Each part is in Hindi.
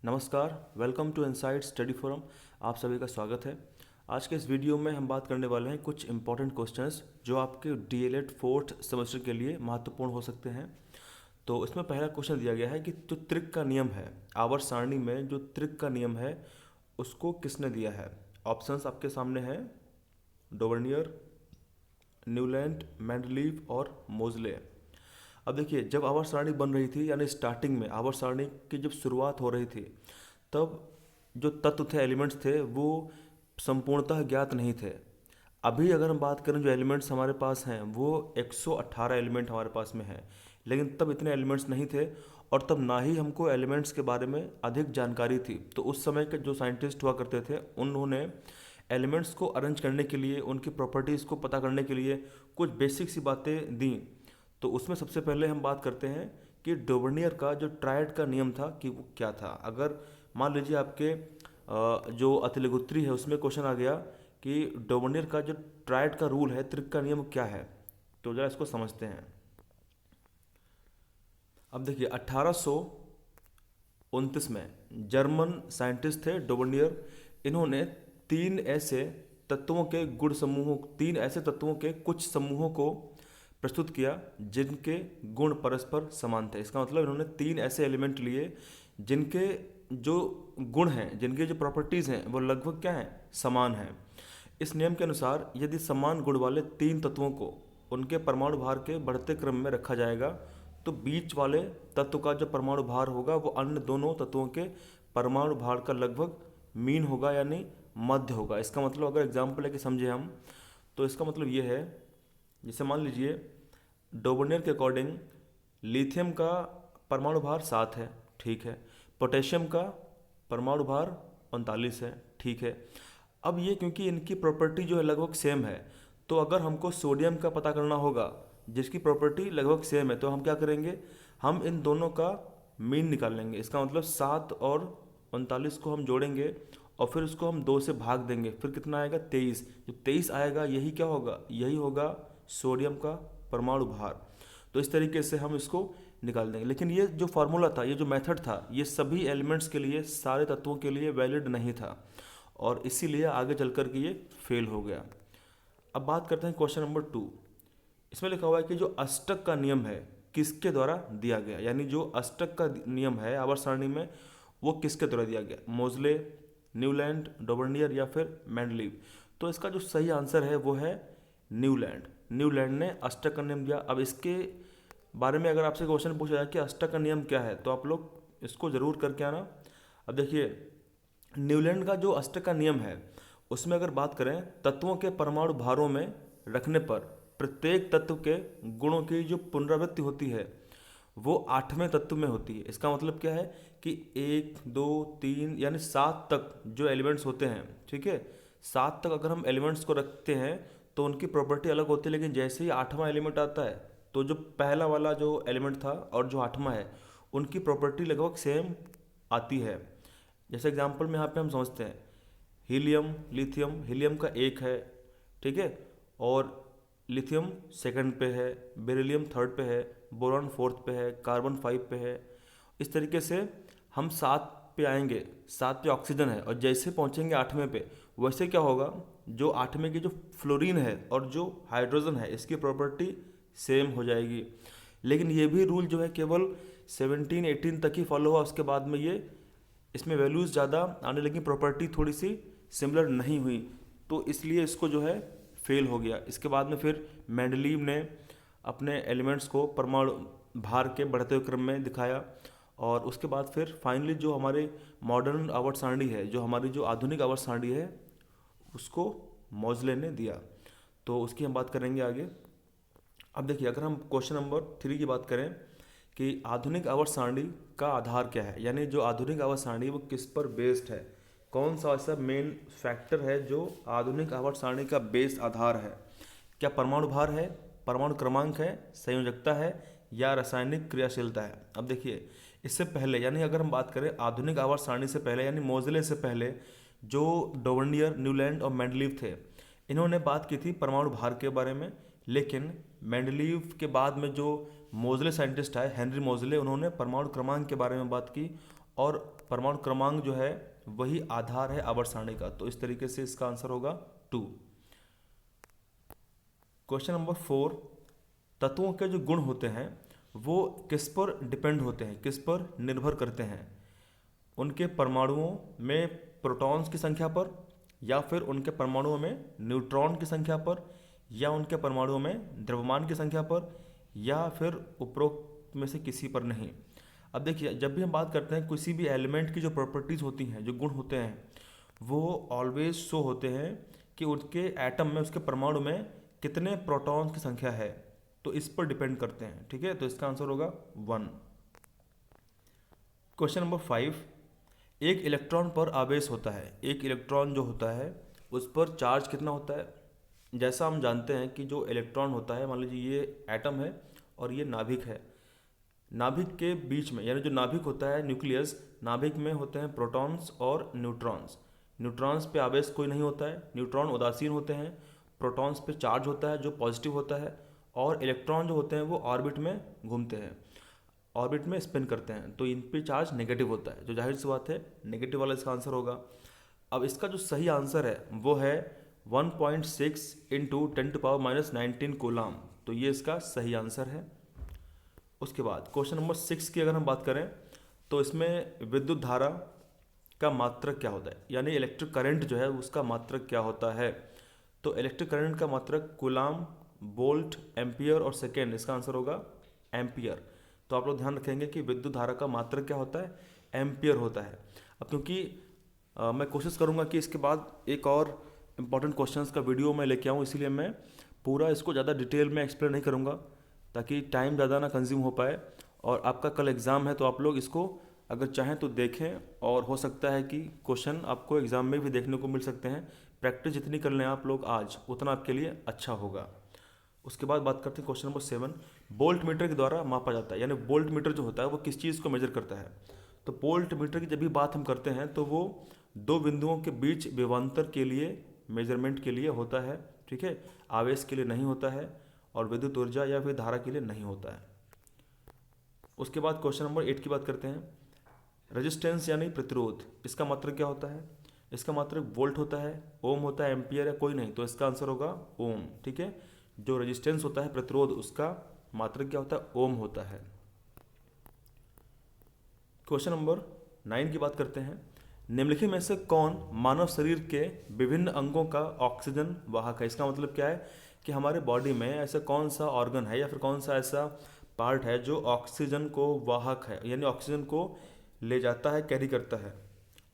नमस्कार, welcome to Insight Study Forum. आप सभी का स्वागत है। आज के इस वीडियो में हम बात करने वाले हैं कुछ इंपॉर्टेंट क्वेश्चंस जो आपके डीएलएड फोर्थ सेमेस्टर के लिए महत्वपूर्ण हो सकते हैं। तो इसमें पहला क्वेश्चन दिया गया है कि जो त्रिक का नियम है, आवर्त सारणी में जो त्रिक का नियम है उसको किसने दिया है। ऑप्शंस आपके सामने हैं, डोवर्नियर, न्यूलैंड, मेंडलीव और मोजले। अब देखिए, जब आवर्त सारणी बन रही थी यानी स्टार्टिंग में आवर्त सारणी की जब शुरुआत हो रही थी, तब जो तत्व थे, एलिमेंट्स थे, वो संपूर्णतः ज्ञात नहीं थे। अभी अगर हम बात करें, जो एलिमेंट्स हमारे पास हैं वो 118 एलिमेंट हमारे पास में हैं, लेकिन तब इतने एलिमेंट्स नहीं थे और तब ना ही हमको एलिमेंट्स के बारे में अधिक जानकारी थी। तो उस समय के जो साइंटिस्ट हुआ करते थे, उन्होंने एलिमेंट्स को अरेंज करने के लिए, उनकी प्रॉपर्टीज़ को पता करने के लिए कुछ बेसिक सी बातें दी। तो उसमें सबसे पहले हम बात करते हैं कि डोवर्नियर का जो ट्रायड का नियम था कि वो क्या था। अगर मान लीजिए आपके जो अतिलघुत्री है उसमें क्वेश्चन आ गया कि डोवर्नियर का जो ट्रायड का रूल है, त्रिक का नियम क्या है, तो जरा इसको समझते हैं। अब देखिए, 1829 में जर्मन साइंटिस्ट थे डोवर्नियर। इन्होंने तीन ऐसे तत्वों के कुछ समूहों को प्रस्तुत किया जिनके गुण परस्पर समान थे। इसका मतलब इन्होंने तीन ऐसे एलिमेंट लिए जिनके जो गुण हैं, जिनके जो प्रॉपर्टीज़ हैं, वो लगभग क्या हैं, समान हैं। इस नियम के अनुसार यदि समान गुण वाले तीन तत्वों को उनके परमाणु भार के बढ़ते क्रम में रखा जाएगा, तो बीच वाले तत्व का जो परमाणु भार होगा वो अन्य दोनों तत्वों के परमाणु भार का लगभग मीन होगा, यानी मध्य होगा। इसका मतलब अगर एग्जाम्पल लेके समझे हम, तो इसका मतलब ये है, जैसे मान लीजिए डोवर्नियर के अकॉर्डिंग लिथियम का परमाणु भार 7 है, ठीक है। पोटेशियम का परमाणु भार 39 है, ठीक है। अब ये क्योंकि इनकी प्रॉपर्टी जो है लगभग सेम है, तो अगर हमको सोडियम का पता करना होगा जिसकी प्रॉपर्टी लगभग सेम है, तो हम क्या करेंगे, हम इन दोनों का मीन निकाल लेंगे। इसका मतलब 7 और 39 को हम जोड़ेंगे और फिर उसको हम 2 से भाग देंगे, फिर कितना आएगा, 23। जो 23 आएगा यही क्या होगा, यही होगा सोडियम का परमाणु भार। तो इस तरीके से हम इसको निकाल देंगे। लेकिन ये जो फार्मूला था, ये जो मेथड था, ये सभी एलिमेंट्स के लिए, सारे तत्वों के लिए वैलिड नहीं था और इसीलिए आगे चल कर के ये फेल हो गया। अब बात करते हैं क्वेश्चन नंबर 2। इसमें लिखा हुआ है कि जो अष्टक का नियम है किसके द्वारा दिया गया, यानी जो अष्टक का नियम है आवर्त सारणी में वो किसके द्वारा दिया गया, मोजले, न्यूलैंड, डोवर्नियर या फिर मेंडलीव। तो इसका जो सही आंसर है वो है न्यूलैंड। न्यूलैंड ने अष्टक का नियम दिया। अब इसके बारे में अगर आपसे क्वेश्चन पूछा जाए कि अष्टक का नियम क्या है, तो आप लोग इसको ज़रूर करके आना। अब देखिए, न्यूलैंड का जो अष्टक का नियम है उसमें अगर बात करें, तत्वों के परमाणु भारों में रखने पर प्रत्येक तत्व के गुणों की जो पुनरावृत्ति होती है वो 8वें तत्व में होती है। इसका मतलब क्या है कि 1, 2, 3 यानी 7 तक जो एलिमेंट्स होते हैं, ठीक है, 7 तक अगर हम एलिमेंट्स को रखते हैं तो उनकी प्रॉपर्टी अलग होती है। लेकिन जैसे ही 8वां एलिमेंट आता है, तो जो पहला वाला जो एलिमेंट था और जो 8वां है, उनकी प्रॉपर्टी लगभग सेम आती है। जैसे एग्जांपल में यहाँ पे हम समझते हैं, हीलियम, लिथियम, हीलियम का 1 है, ठीक है, और लिथियम सेकंड पे है, बेरिलियम थर्ड पे है, बोरॉन फोर्थ पे है, कार्बन 5 पे है। इस तरीके से हम 7 पे आएंगे, 7 पे ऑक्सीजन है, और जैसे पहुंचेंगे 8वें पे, वैसे क्या होगा, जो 8वें की जो फ्लोरीन है और जो हाइड्रोजन है, इसकी प्रॉपर्टी सेम हो जाएगी। लेकिन ये भी रूल जो है केवल 17, 18 तक ही फॉलो हुआ। उसके बाद में ये इसमें वैल्यूज़ ज़्यादा आने लगी, प्रॉपर्टी थोड़ी सी सिमिलर नहीं हुई, तो इसलिए इसको जो है फेल हो गया। इसके बाद में फिर मेंडलीव ने अपने एलिमेंट्स को परमाणु भार के बढ़ते हुए क्रम में दिखाया, और उसके बाद फिर फाइनली जो हमारे मॉडर्न आवर्त सारणी है, जो हमारी जो आधुनिक आवर्त सारणी है, उसको मोजले ने दिया। तो उसकी हम बात करेंगे आगे। अब देखिए, अगर हम क्वेश्चन नंबर 3 की बात करें कि आधुनिक आवर्त सारणी का आधार क्या है, यानी जो आधुनिक आवर्त सारणी वो किस पर बेस्ड है, कौन सा ऐसा मेन फैक्टर है जो आधुनिक आवर्त सारणी का बेस आधार है। क्या परमाणु भार है, परमाणु क्रमांक है, संयोजकता है, या रासायनिक क्रियाशीलता है। अब देखिए, इससे पहले यानी अगर हम बात करें आधुनिक आवर्त सारणी से पहले, यानी मोजले से पहले, जो डोवर्नियर, न्यूलैंड और मेंडलीव थे, इन्होंने बात की थी परमाणु भार के बारे में। लेकिन मेंडलीव के बाद में जो मोजले साइंटिस्ट आए, हेनरी मोजले, उन्होंने परमाणु क्रमांक के बारे में बात की, और परमाणु क्रमांक जो है वही आधार है आवर्त सारणी का। तो इस तरीके से इसका आंसर होगा 2। क्वेश्चन नंबर 4, तत्वों के जो गुण होते हैं वो किस पर डिपेंड होते हैं, किस पर निर्भर करते हैं? उनके परमाणुओं में प्रोटॉन्स की संख्या पर, या फिर उनके परमाणुओं में न्यूट्रॉन की संख्या पर, या उनके परमाणुओं में द्रव्यमान की संख्या पर, या फिर उपरोक्त में से किसी पर नहीं। अब देखिए, जब भी हम बात करते हैं किसी भी एलिमेंट की जो प्रॉपर्टीज़ होती हैं, जो गुण होते हैं, वो ऑलवेज शो होते हैं कि उसके एटम में, उसके परमाणु में कितने प्रोटॉन्स की संख्या है, तो इस पर डिपेंड करते हैं। ठीक है, तो इसका आंसर होगा 1। क्वेश्चन नंबर 5, एक इलेक्ट्रॉन पर आवेश होता है। एक इलेक्ट्रॉन जो होता है उस पर चार्ज कितना होता है? जैसा हम जानते हैं कि जो इलेक्ट्रॉन होता है, मान लीजिए ये एटम है और ये नाभिक है। नाभिक के बीच में, यानी जो नाभिक होता है, न्यूक्लियस, नाभिक में होते हैं प्रोटॉन्स और न्यूट्रॉन्स। न्यूट्रॉन्स पे आवेश कोई नहीं होता है, न्यूट्रॉन उदासीन होते हैं। प्रोटॉन्स पे चार्ज होता है जो पॉजिटिव होता है, और इलेक्ट्रॉन जो होते हैं वो ऑर्बिट में घूमते हैं, ऑर्बिट में स्पिन करते हैं, तो इन पे चार्ज नेगेटिव होता है, जो जाहिर सी बात है नेगेटिव वाला इसका आंसर होगा। अब इसका जो सही आंसर है वो है 1.6 इंटू 10⁻⁻19 कूलाम। तो ये इसका सही आंसर है। उसके बाद क्वेश्चन नंबर 6 की अगर हम बात करें तो इसमें विद्युत धारा का मात्रक क्या होता है, यानी इलेक्ट्रिक करंट जो है उसका मात्रक क्या होता है? तो इलेक्ट्रिक करंट का मात्रक कूलाम, वोल्ट, एम्पियर और सेकेंड। इसका आंसर होगा एम्पियर। तो आप लोग ध्यान रखेंगे कि विद्युत धारा का मात्रक क्या होता है? एम्पियर होता है। अब क्योंकि मैं कोशिश करूंगा कि इसके बाद एक और इम्पॉर्टेंट क्वेश्चंस का वीडियो मैं लेके आऊँ, इसीलिए मैं पूरा इसको ज़्यादा डिटेल में एक्सप्लेन नहीं करूँगा, ताकि टाइम ज़्यादा ना कंज्यूम हो पाए। और आपका कल एग्ज़ाम है, तो आप लोग इसको अगर चाहें तो देखें, और हो सकता है कि क्वेश्चन आपको एग्ज़ाम में भी देखने को मिल सकते हैं। प्रैक्टिस जितनी कर लें आप लोग आज, उतना आपके लिए अच्छा होगा। उसके बाद बात करते हैं क्वेश्चन नंबर 7, वोल्ट मीटर के द्वारा मापा जाता है, यानी वोल्ट मीटर जो होता है वो किस चीज़ को मेजर करता है? तो वोल्ट मीटर की जब भी बात हम करते हैं तो वो दो बिंदुओं के बीच विभवांतर के लिए, मेजरमेंट के लिए होता है। ठीक है, आवेश के लिए नहीं होता है, और विद्युत ऊर्जा या फिर धारा के लिए नहीं होता है। उसके बाद क्वेश्चन नंबर 8 की बात करते हैं, रेजिस्टेंस यानी प्रतिरोध, इसका मात्रक क्या होता है? इसका मात्रक वोल्ट होता है, ओम होता है, एम्पियर है, कोई नहीं, तो इसका आंसर होगा ओम। ठीक है, जो रेजिस्टेंस होता है, प्रतिरोध, उसका मात्रक क्या होता है? ओम होता है। क्वेश्चन नंबर 9 की बात करते हैं, निम्नलिखित में से कौन मानव शरीर के विभिन्न अंगों का ऑक्सीजन वाहक है? इसका मतलब क्या है कि हमारे बॉडी में ऐसा कौन सा ऑर्गन है या फिर कौन सा ऐसा पार्ट है जो ऑक्सीजन को वाहक है, यानी ऑक्सीजन को ले जाता है, कैरी करता है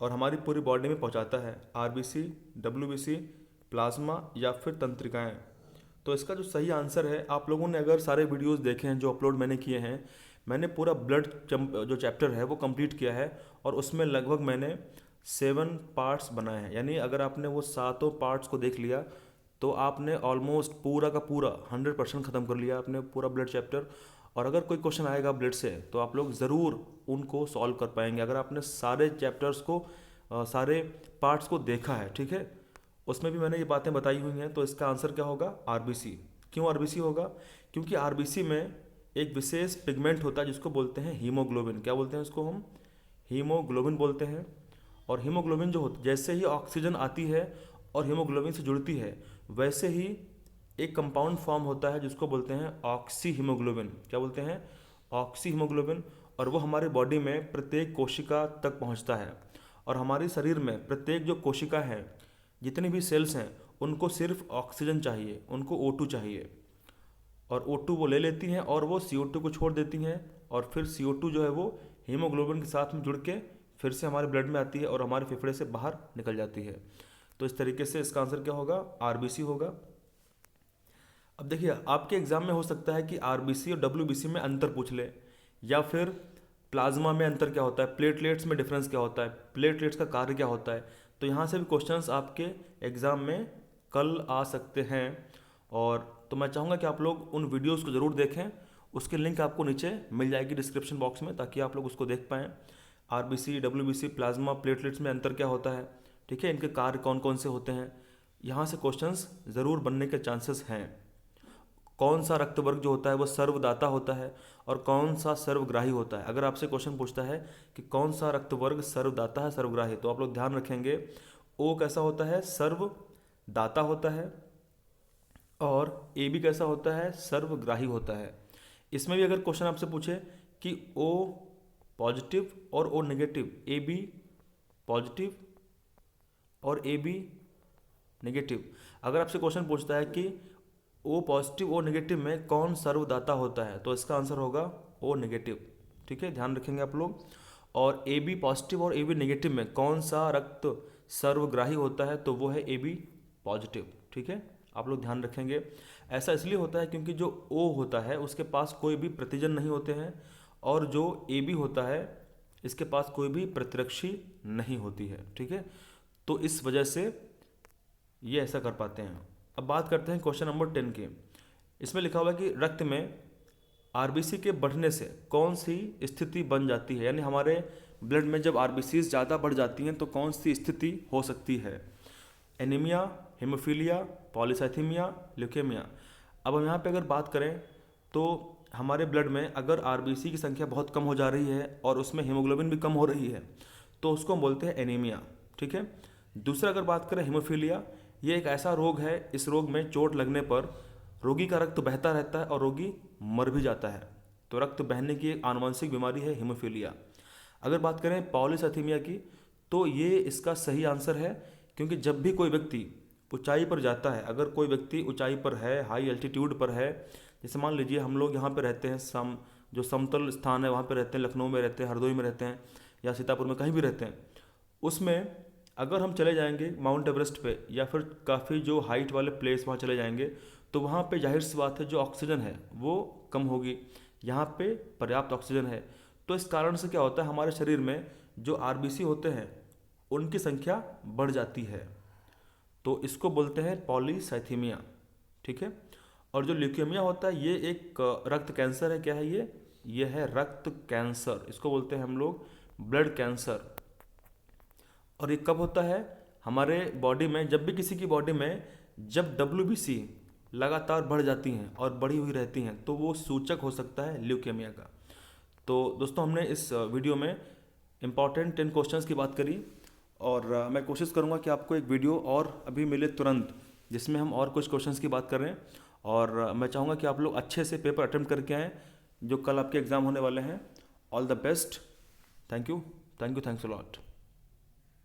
और हमारी पूरी बॉडी में पहुंचाता है? आरबीसी, डब्ल्यूबीसी, प्लाज्मा या फिर तंत्रिकाएं। तो इसका जो सही आंसर है, आप लोगों ने अगर सारे वीडियोस देखे हैं जो अपलोड मैंने किए हैं, मैंने पूरा ब्लड जो चैप्टर है वो कंप्लीट किया है, और उसमें लगभग मैंने 7 पार्ट्स बनाए हैं। यानी अगर आपने वो 7 पार्ट्स को देख लिया तो आपने ऑलमोस्ट पूरा का पूरा 100% ख़त्म कर लिया आपने पूरा ब्लड चैप्टर। और अगर कोई क्वेश्चन आएगा ब्लड से तो आप लोग ज़रूर उनको सॉल्व कर पाएंगे, अगर आपने सारे चैप्टर्स को, सारे पार्ट्स को देखा है। ठीक है, उसमें भी मैंने ये बातें बताई हुई हैं। तो इसका आंसर क्या होगा? आरबीसी। क्यों आरबीसी होगा? क्योंकि आरबीसी में एक विशेष पिगमेंट होता है जिसको बोलते हैं हीमोग्लोबिन। क्या बोलते हैं उसको? हम हीमोग्लोबिन बोलते हैं। और हीमोग्लोबिन जो होता, जैसे ही ऑक्सीजन आती है और हीमोग्लोबिन से जुड़ती है, वैसे ही एक कंपाउंड फॉर्म होता है जिसको बोलते हैं ऑक्सी हीमोग्लोबिन। क्या बोलते हैं? Oxy haemoglobin. और वो हमारे बॉडी में प्रत्येक कोशिका तक पहुंचता है, और हमारे शरीर में प्रत्येक जो कोशिका है, जितनी भी सेल्स हैं, उनको सिर्फ ऑक्सीजन चाहिए, उनको O2 चाहिए, और O2 वो ले लेती हैं और वो CO2 को छोड़ देती हैं, और फिर CO2 जो है वो हीमोग्लोबिन के साथ में जुड़ के फिर से हमारे ब्लड में आती है और हमारे फेफड़े से बाहर निकल जाती है। तो इस तरीके से इसका आंसर क्या होगा? आरबीसी होगा। अब देखिए, आपके एग्जाम में हो सकता है कि आरबीसी और डब्ल्यूबीसी में अंतर पूछ ले, या फिर प्लाज्मा में अंतर क्या होता है, प्लेटलेट्स में डिफरेंस क्या होता है, प्लेटलेट्स का कार्य क्या होता है। तो यहाँ से भी क्वेश्चंस आपके एग्ज़ाम में कल आ सकते हैं। और तो मैं चाहूँगा कि आप लोग उन वीडियोस को ज़रूर देखें, उसकी लिंक आपको नीचे मिल जाएगी डिस्क्रिप्शन बॉक्स में, ताकि आप लोग उसको देख पाएँ। आरबीसी, डब्ल्यूबीसी, प्लाज्मा, प्लेटलेट्स में अंतर क्या होता है, ठीक है, इनके कार्य कौन कौन से होते हैं, यहाँ से क्वेश्चंस ज़रूर बनने के चांसेस हैं। कौन सा रक्त वर्ग जो होता है वो सर्वदाता होता है और कौन सा सर्वग्राही होता है। अगर आपसे क्वेश्चन पूछता है कि कौन सा रक्त वर्ग सर्वदाता है सर्वग्राही, तो आप लोग ध्यान रखेंगे ओ कैसा होता है, सर्वदाता होता है, और ए बी कैसा होता है, सर्वग्राही होता है। इसमें भी अगर क्वेश्चन आपसे पूछे कि ओ पॉजिटिव और O negative, A B positive और ए बी नेगेटिव, अगर आपसे क्वेश्चन पूछता है कि ओ पॉजिटिव ओ नेगेटिव में कौन सर्वदाता होता है, तो इसका आंसर होगा ओ नेगेटिव। ठीक है, ध्यान रखेंगे आप लोग। और ए बी पॉजिटिव और ए बी नेगेटिव में कौन सा रक्त सर्वग्राही होता है, तो वो है ए बी पॉजिटिव। ठीक है, आप लोग ध्यान रखेंगे। ऐसा इसलिए होता है क्योंकि जो ओ होता है उसके पास कोई भी प्रतिजन नहीं होते हैं, और जो ए बी होता है इसके पास कोई भी प्रतिरक्षी नहीं होती है। ठीक है, तो इस वजह से ये ऐसा कर पाते हैं। अब बात करते हैं क्वेश्चन नंबर 10 की। इसमें लिखा हुआ है कि रक्त में आरबीसी के बढ़ने से कौन सी स्थिति बन जाती है, यानी हमारे ब्लड में जब आरबीसी ज़्यादा बढ़ जाती हैं तो कौन सी स्थिति हो सकती है। Anaemia, haemophilia, polycythaemia, leukaemia. अब हम यहाँ पे अगर बात करें तो हमारे ब्लड में अगर आरबीसी की संख्या बहुत कम हो जा रही है और उसमें हीमोग्लोबिन भी कम हो रही है तो उसको हम बोलते हैं एनीमिया। ठीक है, दूसरा अगर बात करें हेमोफीलिया, ये एक ऐसा रोग है, इस रोग में चोट लगने पर रोगी का रक्त बहता रहता है और रोगी मर भी जाता है, तो रक्त बहने की एक आनुवंशिक बीमारी है हेमोफीलिया। अगर बात करें पॉलीसाइथीमिया की, तो ये इसका सही आंसर है, क्योंकि जब भी कोई व्यक्ति ऊंचाई पर जाता है, अगर कोई व्यक्ति ऊंचाई पर है, हाई एल्टीट्यूड पर है, जैसे मान लीजिए हम लोग यहाँ पे रहते हैं, जो समतल स्थान है वहाँ पे रहते हैं, लखनऊ में रहते हैं, हरदोई में रहते हैं या सीतापुर में, कहीं भी रहते हैं, उसमें अगर हम चले जाएंगे माउंट एवरेस्ट पे या फिर काफ़ी जो हाइट वाले प्लेस वहाँ चले जाएंगे, तो वहाँ पे जाहिर सी बात है जो ऑक्सीजन है वो कम होगी। यहाँ पे पर्याप्त ऑक्सीजन है, तो इस कारण से क्या होता है, हमारे शरीर में जो आरबीसी होते हैं उनकी संख्या बढ़ जाती है, तो इसको बोलते हैं पॉलीसाइथीमिया। ठीक है, और जो ल्यूकेमिया होता है ये एक रक्त कैंसर है। क्या है ये है रक्त कैंसर, इसको बोलते हैं हम लोग ब्लड कैंसर। और ये कब होता है, हमारे बॉडी में, जब भी किसी की बॉडी में जब WBC लगातार बढ़ जाती हैं और बढ़ी हुई रहती हैं तो वो सूचक हो सकता है ल्यूकेमिया का। तो दोस्तों हमने इस वीडियो में इम्पॉर्टेंट 10 क्वेश्चंस की बात करी, और मैं कोशिश करूंगा कि आपको एक वीडियो और अभी मिले तुरंत जिसमें हम और कुछ क्वेश्चंस की बात कर रहे हैं, और मैं चाहूँगा कि आप लोग अच्छे से पेपर अटेम्प्ट करके आएँ जो कल आपके एग्ज़ाम होने वाले हैं। All the best, thank you, thanks a lot.